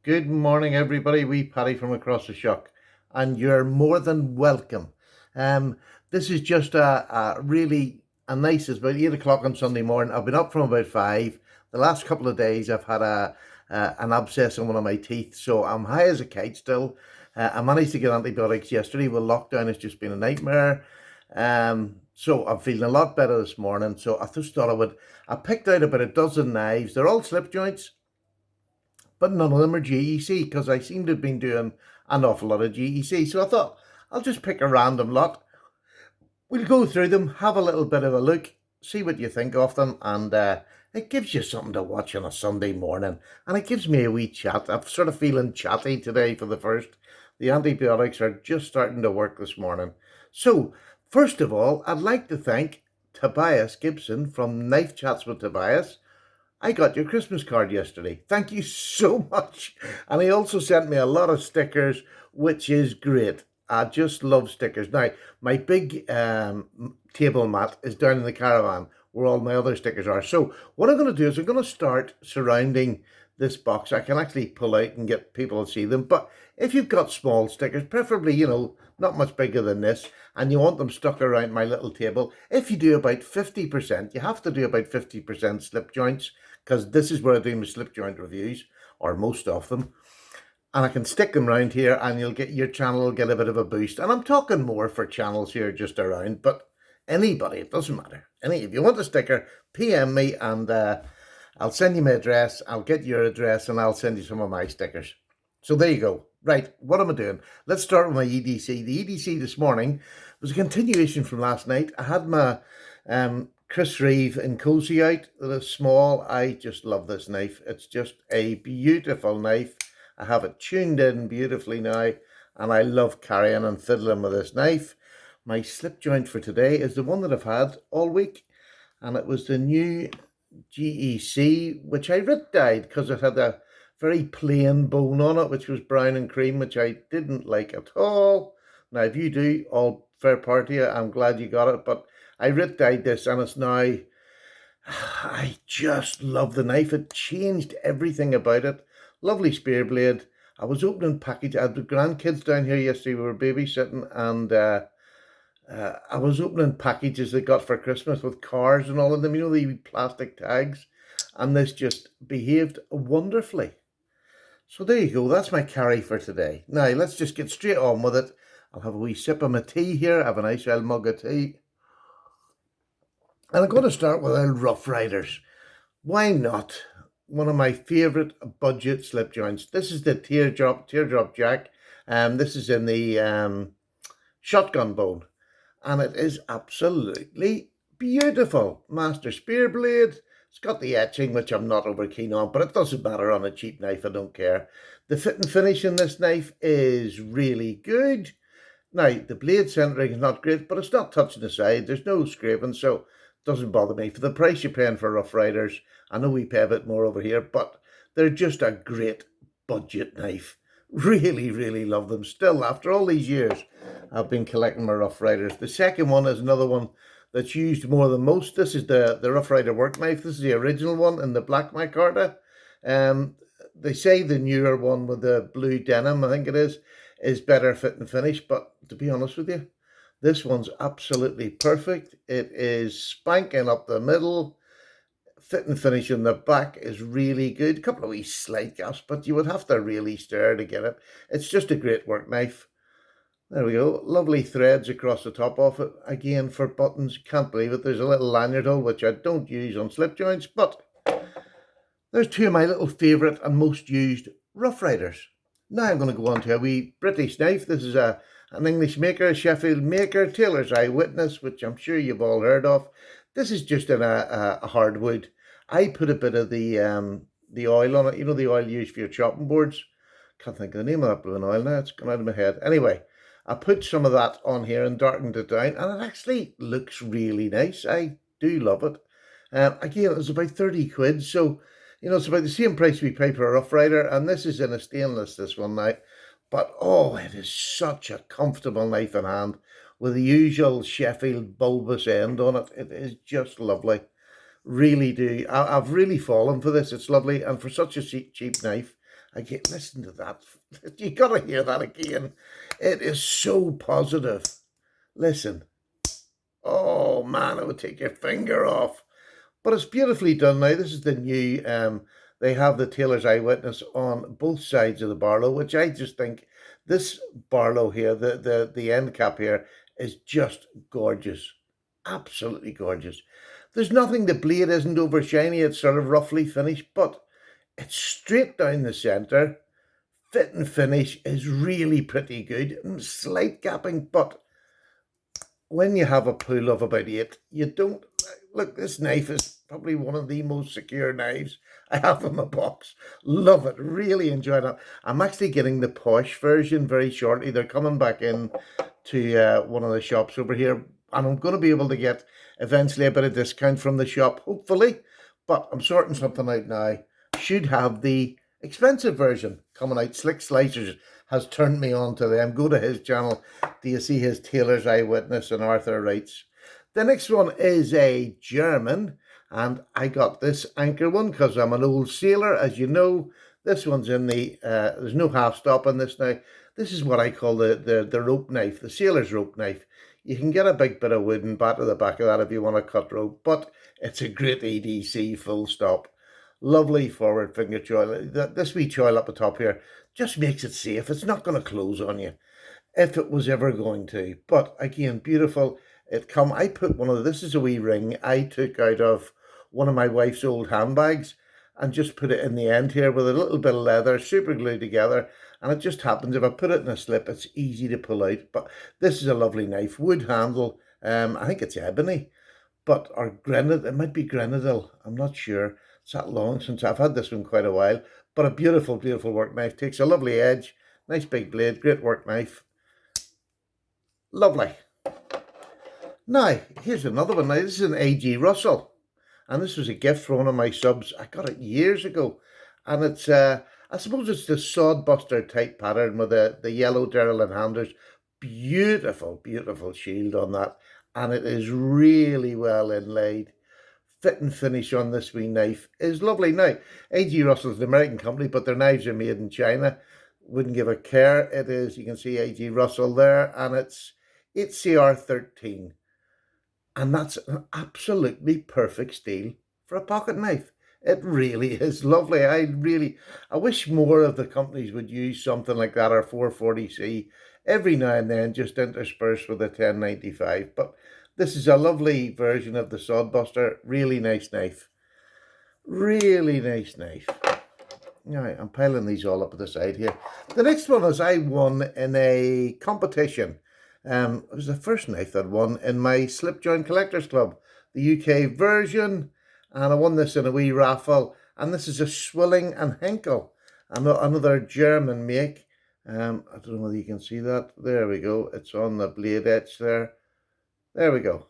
Good morning, everybody. Wee Paddy from across the shock, and you're more than welcome. Um, this is just a really a nice. It's about 8 o'clock on Sunday morning. I've been up from about 5. The last couple of days, I've had an abscess on one of my teeth, so I'm high as a kite still. I managed to get antibiotics yesterday. Well, lockdown has just been a nightmare. So I'm feeling a lot better this morning. So I just thought I would. I picked out about a dozen knives. They're all slip joints, but none of them are GEC because I seem to have been doing an awful lot of GEC. So I thought I'll just pick a random lot. We'll go through them, have a little bit of a look, see what you think of them, and it gives you something to watch on a Sunday morning, and it gives me a wee chat. I'm sort of feeling chatty today for the first. The antibiotics are just starting to work this morning. So, first of all, I'd like to thank Tobias Gibson from Knife Chats with Tobias. I got your Christmas card yesterday. Thank you so much. And he also sent me a lot of stickers, which is great. I just love stickers. Now, my big table mat is down in the caravan where all my other stickers are. So what I'm going to do is I'm going to start surrounding this box. I can actually pull out and get people to see them. But if you've got small stickers, preferably, not much bigger than this, and you want them stuck around my little table, if you do about 50%, you have to do about 50% slip joints, because this is where I do my slip joint reviews, or most of them. And I can stick them around here, and you'll get your channel will get a bit of a boost. And I'm talking more for channels here just around, but anybody, it doesn't matter. If you want a sticker, PM me, and I'll send you my address. I'll get your address, and I'll send you some of my stickers. So there you go. Right, what am I doing? Let's start with my EDC. The EDC this morning was a continuation from last night. I had my Chris Reeve in Cozy out. The small. I just love this knife. It's just a beautiful knife. I have it tuned in beautifully now, and I love carrying and fiddling with this knife. My slip joint for today is the one that I've had all week, and it was the new GEC, which I writ dyed because it had a very plain bone on it, which was brown and cream, which I didn't like at all. Now, if you do, all fair part to you. I'm glad you got it, but I writ dyed this, and it's now. I just love the knife. It changed everything about it. Lovely spear blade. I was opening package. I had the grandkids down here yesterday. We were babysitting, and I was opening packages they got for Christmas with cars and all of them. The plastic tags, and this just behaved wonderfully. So there you go. That's my carry for today. Now let's just get straight on with it. I'll have a wee sip of my tea here. I have a nice old mug of tea. And I'm going to start with our Rough Riders. Why not? One of my favourite budget slip joints. This is the teardrop jack. This is in the shotgun bone. And it is absolutely beautiful. Master spear blade. It's got the etching, which I'm not over keen on, but it doesn't matter on a cheap knife. I don't care. The fit and finish in this knife is really good. Now, the blade centering is not great, but it's not touching the side. There's no scraping, so it doesn't bother me. For the price you're paying for Rough Riders, I know we pay a bit more over here, but they're just a great budget knife. Really, really love them. Still, after all these years, I've been collecting my Rough Riders. The second one is another one that's used more than most. This is the Rough Rider work knife. This is the original one in the black micarta. They say the newer one with the blue denim, I think it is better fit and finish. But to be honest with you, this one's absolutely perfect. It is spanking up the middle. Fit and finish in the back is really good. A couple of wee slight gaps, but you would have to really stir to get it. It's just a great work knife. There we go. Lovely threads across the top of it. Again, for buttons. Can't believe it. There's a little lanyard hole, which I don't use on slip joints, but there's two of my little favourite and most used Rough Riders. Now I'm going to go on to a wee British knife. This is an English maker, a Sheffield maker, Taylor's Eyewitness, which I'm sure you've all heard of. This is just in a hardwood. I put a bit of the oil on it. The oil used for your chopping boards. Can't think of the name of that blue oil now. It's gone out of my head. Anyway, I put some of that on here and darkened it down, and it actually looks really nice. I do love it. Again, it was about 30 quid, so it's about the same price we pay for a Rough Rider, and this is in a stainless, this one now. But oh, it is such a comfortable knife in hand with the usual Sheffield bulbous end on it. It is just lovely. Really do. I've really fallen for this. It's lovely, and for such a cheap knife, Again, listen to that. You got to hear that again. It is so positive. Listen. Oh man, it would take your finger off. But it's beautifully done now. This is the new, they have the tailor's eyewitness on both sides of the barlow, which I just think this barlow here, the end cap here, is just gorgeous. Absolutely gorgeous. There's nothing, the blade isn't over shiny, it's sort of roughly finished, but it's straight down the centre. Fit and finish is really pretty good. Slight gapping, but when you have a pool of about 8, you don't look. This knife is probably one of the most secure knives I have in my box. Love it, really enjoy it. I'm actually getting the posh version very shortly. They're coming back in to one of the shops over here, and I'm going to be able to get eventually a bit of discount from the shop, hopefully. But I'm sorting something out now. Should have the expensive version coming out. Slick Slicers has turned me on to them. Go to his channel. Do you see his Tailor's Eyewitness and Arthur writes? The next one is a German, and I got this anchor one because I'm an old sailor, as you know. This one's in the, there's no half stop on this now. This is what I call the rope knife, the sailor's rope knife. You can get a big bit of wood and batter the back of that if you want to cut rope, but it's a great EDC full stop. Lovely forward finger choil. This wee choil up the top here just makes it safe. It's not going to close on you if it was ever going to. But again, beautiful. I put one of this is a wee ring I took out of one of my wife's old handbags and just put it in the end here with a little bit of leather, super glued together. And it just happens if I put it in a slip, it's easy to pull out. But this is a lovely knife, wood handle. I think it's ebony, but or granite. It might be granadil. I'm not sure. It's that long since I've had this one quite a while. But a beautiful, beautiful work knife. Takes a lovely edge, nice big blade, great work knife. Lovely. Now, here's another one. Now, this is an A.G. Russell. And this was a gift from one of my subs. I got it years ago. And it's, I suppose it's the sodbuster type pattern with the yellow Derlin handers. Beautiful, beautiful shield on that. And it is really well inlaid. Fit and finish on this wee knife is lovely. Now, A.G. Russell's an American company, but their knives are made in China. Wouldn't give a care. It is, you can see A.G. Russell there, and it's CR13. And that's an absolutely perfect steel for a pocket knife. It really is lovely. I wish more of the companies would use something like that, or 440C, every now and then, just interspersed with a 1095. But this is a lovely version of the Sodbuster. Really nice knife. Really nice knife. Right, I'm piling these all up at the side here. The next one is I won in a competition. It was the first knife that won in my Slipjoint Collectors Club, the UK version, and I won this in a wee raffle. And this is a Swilling and Henkel, another German make. I don't know whether you can see that. There we go. It's on the blade edge there. There we go.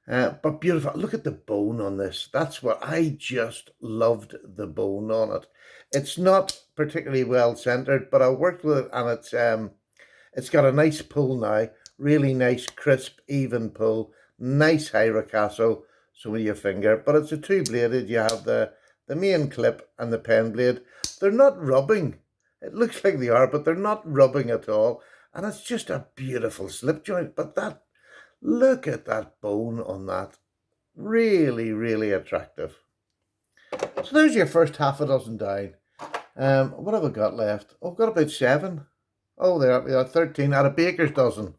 But beautiful. Look at the bone on this. That's what I just loved, the bone on it. It's not particularly well centered, but I worked with it, and it's got a nice pull now. Really nice, crisp, even pull. Nice high ricasso, so with your finger. But it's a two-bladed. You have the main clip and the pen blade. They're not rubbing. It looks like they are, but they're not rubbing at all. And it's just a beautiful slip joint. But look at that bone on that. Really, really attractive. So there's your first half a dozen down. What have I got left? Oh, I've got about 7. Oh, there we are, 13 out of baker's dozen.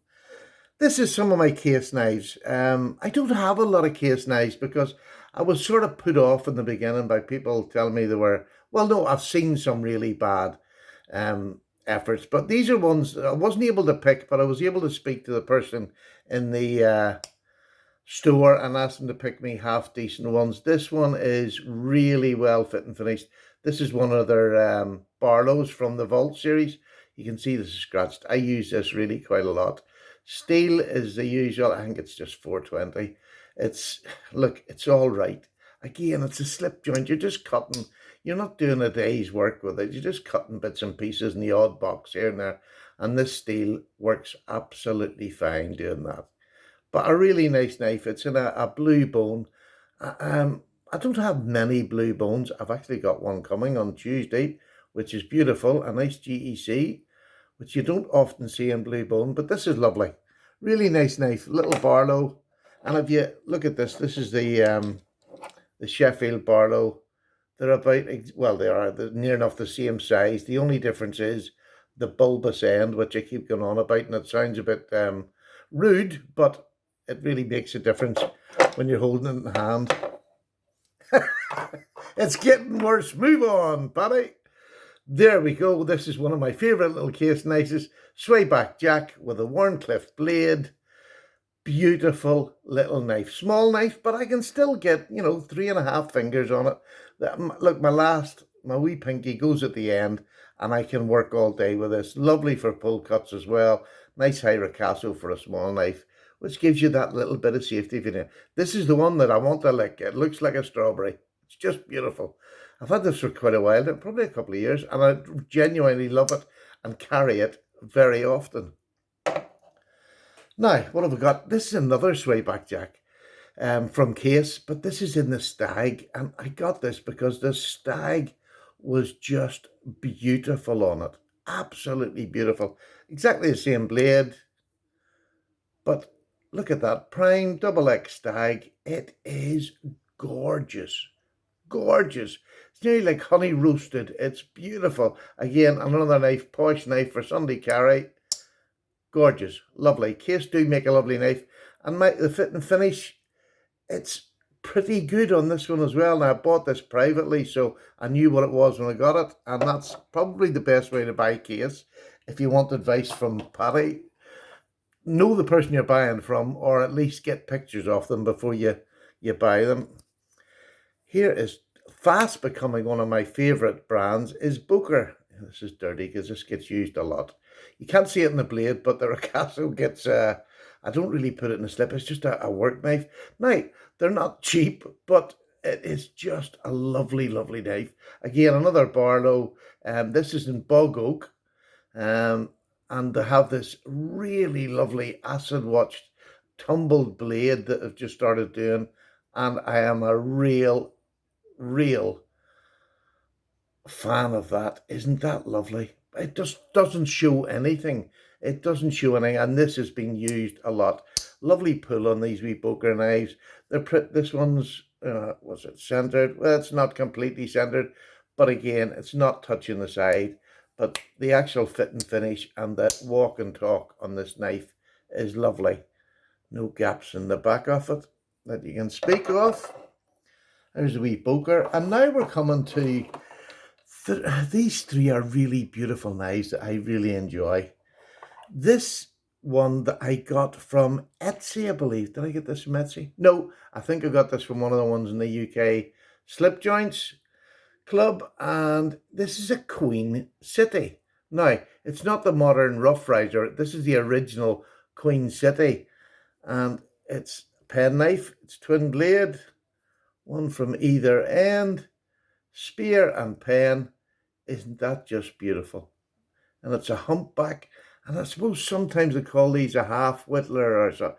This is some of my case knives. I don't have a lot of case knives because I was sort of put off in the beginning by people telling me they were, well, no, I've seen some really bad efforts, but these are ones I wasn't able to pick, but I was able to speak to the person in the store and ask them to pick me half decent ones. This one is really well fit and finished. This is one of their Barlows from the Vault series. You can see this is scratched. I use this really quite a lot. Steel is the usual. I think it's just 420. Look, it's all right. Again, it's a slip joint. You're just cutting. You're not doing a day's work with it. You're just cutting bits and pieces in the odd box here and there. And this steel works absolutely fine doing that. But a really nice knife. It's in a blue bone. I don't have many blue bones. I've actually got one coming on Tuesday, which is beautiful, a nice GEC, which you don't often see in blue bone, but this is lovely. Really nice knife, little barlow. And if you look at this, this is the Sheffield barlow. They're about, well, they're near enough the same size. The only difference is the bulbous end, which I keep going on about, and it sounds a bit rude, but it really makes a difference when you're holding it in hand. It's getting worse. Move on, Paddy. There we go. This is one of my favourite little case knives. Swayback Jack with a Warncliffe blade. Beautiful little knife. Small knife, but I can still get, 3.5 fingers on it. Look, my wee pinky goes at the end, and I can work all day with this. Lovely for pull cuts as well. Nice high ricasso for a small knife, which gives you that little bit of safety. This is the one that I want to lick. It looks like a strawberry. It's just beautiful. I've had this for quite a while, probably a couple of years, and I genuinely love it and carry it very often. Now, what have we got? This is another Swayback Jack from Case, but this is in the Stag, and I got this because the Stag was just beautiful on it. Absolutely beautiful. Exactly the same blade, but look at that. Prime double X Stag. It is gorgeous. Gorgeous. It's nearly like honey roasted. It's beautiful. Again, another knife, posh knife for Sunday carry. Gorgeous, lovely. Case do make a lovely knife, and the fit and finish, it's pretty good on this one as well. Now, I bought this privately, so I knew what it was when I got it, and that's probably the best way to buy Case. If you want advice from Paddy, know the person you're buying from, or at least get pictures of them before you buy them. Here is fast becoming one of my favourite brands is Booker. This is dirty because this gets used a lot. You can't see it in the blade, but the ricasso gets, I don't really put it in a slip. It's just a work knife. Now, they're not cheap, but it is just a lovely, lovely knife. Again, another Barlow. This is in bog oak. And they have this really lovely acid washed tumbled blade that I've just started doing. And I am a real fan of that. Isn't that lovely? It just doesn't show anything. It doesn't show anything, and this has been used a lot. Lovely pull on these wee Booker knives. This one's, was it centered? Well, it's not completely centered, but again, it's not touching the side. But the actual fit and finish and the walk and talk on this knife is lovely. No gaps in the back of it that you can speak of. There's a wee Booker, and now we're coming to these three are really beautiful knives that I really enjoy. This one that I got from Etsy, I believe. Did I get this from Etsy? No, I think I got this from one of the ones in the UK Slipjoints Club, and this is a Queen City. Now, it's not the modern Rough Rider. This is the original Queen City, and it's a pen knife. It's twin blade, one from either end, spear and pen. Isn't that just beautiful? And it's a humpback, and I suppose sometimes they call these a half whittler or so.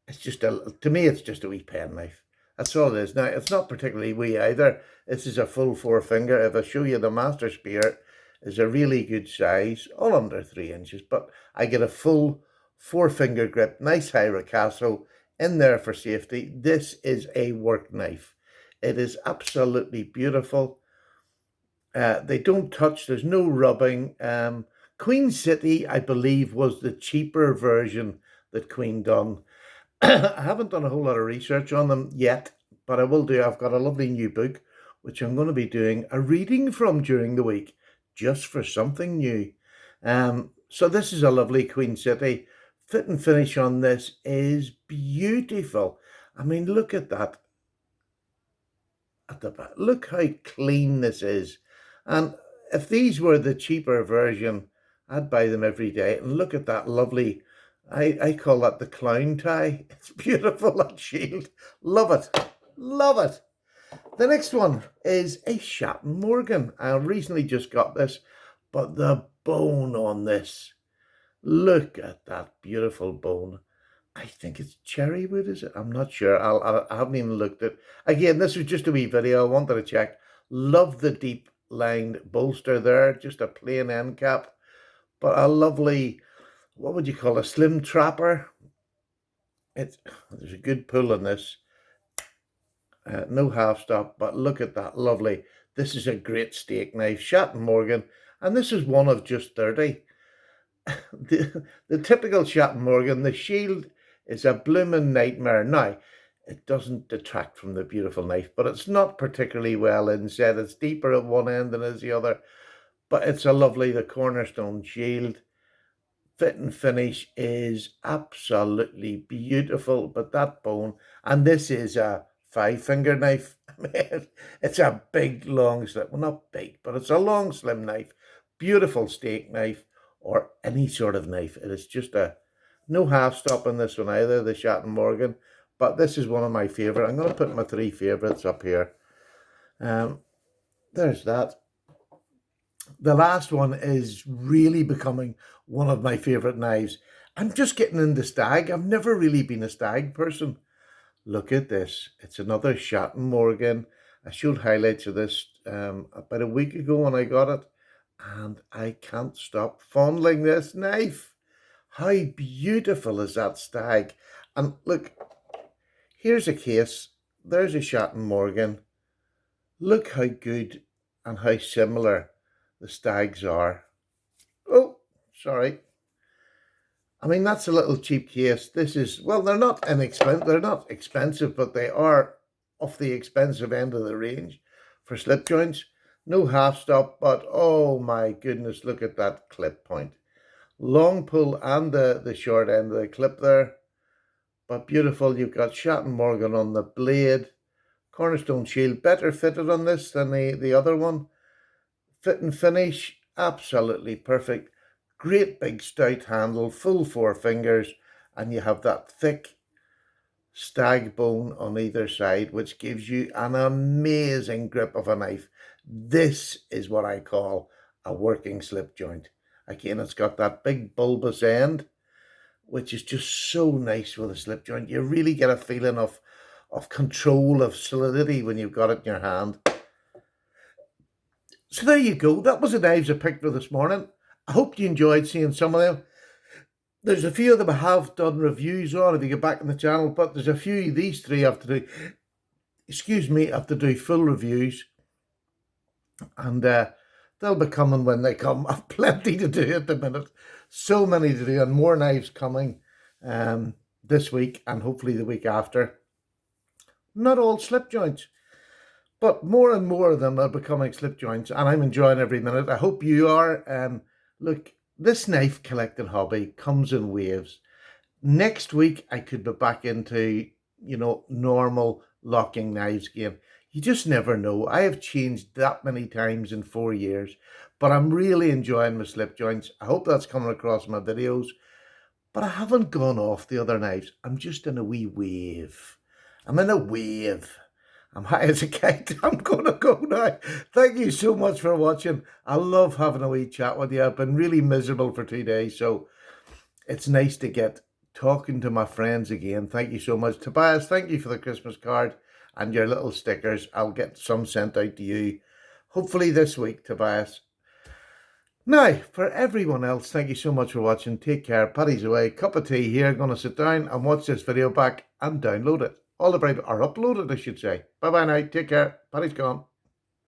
It's just to me, it's just a wee pen knife. That's all it is. Now, it's not particularly wee either. This is a full 4-finger. If I show you the master spear, is a really good size, all under 3 inches, but I get a full 4-finger grip, nice high ricasso in there for safety. This is a work knife. It is absolutely beautiful. They don't touch. There's no rubbing. Queen City, I believe, was the cheaper version that Queen done. I haven't done a whole lot of research on them yet, but I will do. I've got a lovely new book, which I'm going to be doing a reading from during the week, just for something new. So this is a lovely Queen City. Fit and finish on this is beautiful. I mean, look at that. At the back. Look how clean this is. And if these were the cheaper version, I'd buy them every day. And look at that lovely, I call that the clown tie. It's beautiful, that shield. Love it. Love it. The next one is a Shatton Morgan. I recently just got this, but the bone on this, look at that beautiful bone. I think it's cherry wood, is it? I'm not sure. I haven't even looked at it. Again, this was just a wee video. I wanted to check. Love the deep lined bolster there, just a plain end cap, but a lovely, what would you call a slim trapper? There's a good pull on this. No half stop, but look at that, lovely. This is a great steak knife, Shatton Morgan, and this is one of just 30. The typical Shatton Morgan, the shield is a blooming nightmare. Now, it doesn't detract from the beautiful knife, but it's not particularly well inset. It's deeper at one end than is the other, but it's a lovely, the cornerstone shield. Fit and finish is absolutely beautiful, but that bone, and this is a 5-finger knife. I mean, it's a big, long, slim, well, not big, but it's a long, slim knife. Beautiful steak knife, or any sort of knife. It is just no half stop on this one either, the Shatton Morgan, but this is one of my favourite. I'm going to put my 3 favourites up here. There's that. The last one is really becoming one of my favourite knives. I'm just getting into Stag. I've never really been a Stag person. Look at this. It's another Shatton Morgan. I showed highlights of this about a week ago when I got it, and I can't stop fondling this knife. How beautiful is that Stag? And look, here's a case. There's a Shatton Morgan. Look how good and how similar the Stags are. Oh, sorry. I mean, that's a little cheap case. This is, well, they're not inexpensive. They're not expensive, but they are off the expensive end of the range for slip joints. No half stop, but oh my goodness, look at that clip point. Long pull and the short end of the clip there. But beautiful. You've got Shatton Morgan on the blade. Cornerstone shield, better fitted on this than the other one. Fit and finish, absolutely perfect. Great big stout handle, full 4 fingers, and you have that thick stag bone on either side, which gives you an amazing grip of a knife. This is what I call a working slip joint. Again, it's got that big bulbous end, which is just so nice with a slip joint. You really get a feeling of control, of solidity when you've got it in your hand. So there you go. That was the knives I picked for this morning. I hope you enjoyed seeing some of them. There's a few of them I have done reviews on if you get back on the channel, but there's a few, these 3 I have to do, I have to do full reviews. And they'll be coming when they come. I've plenty to do at the minute. So many to do, and more knives coming this week and hopefully the week after. Not all slip joints, but more and more of them are becoming slip joints, and I'm enjoying every minute. I hope you are. Look, this knife collecting hobby comes in waves. Next week, I could be back into, normal locking knives again. You just never know. I have changed that many times in 4 years, but I'm really enjoying my slip joints. I hope that's coming across my videos, but I haven't gone off the other knives. I'm just in a wee wave. I'm in a wave. I'm high as a kite. I'm going to go now. Thank you so much for watching. I love having a wee chat with you. I've been really miserable for 2 days, so it's nice to get talking to my friends again. Thank you so much. Tobias, thank you for the Christmas card and your little stickers. I'll get some sent out to you, hopefully this week, Tobias. Now, for everyone else, thank you so much for watching. Take care. Paddy's away. Cup of tea here. Going to sit down and watch this video back and download it. All the bright, or upload it, I should say. Bye-bye now. Take care. Paddy's gone.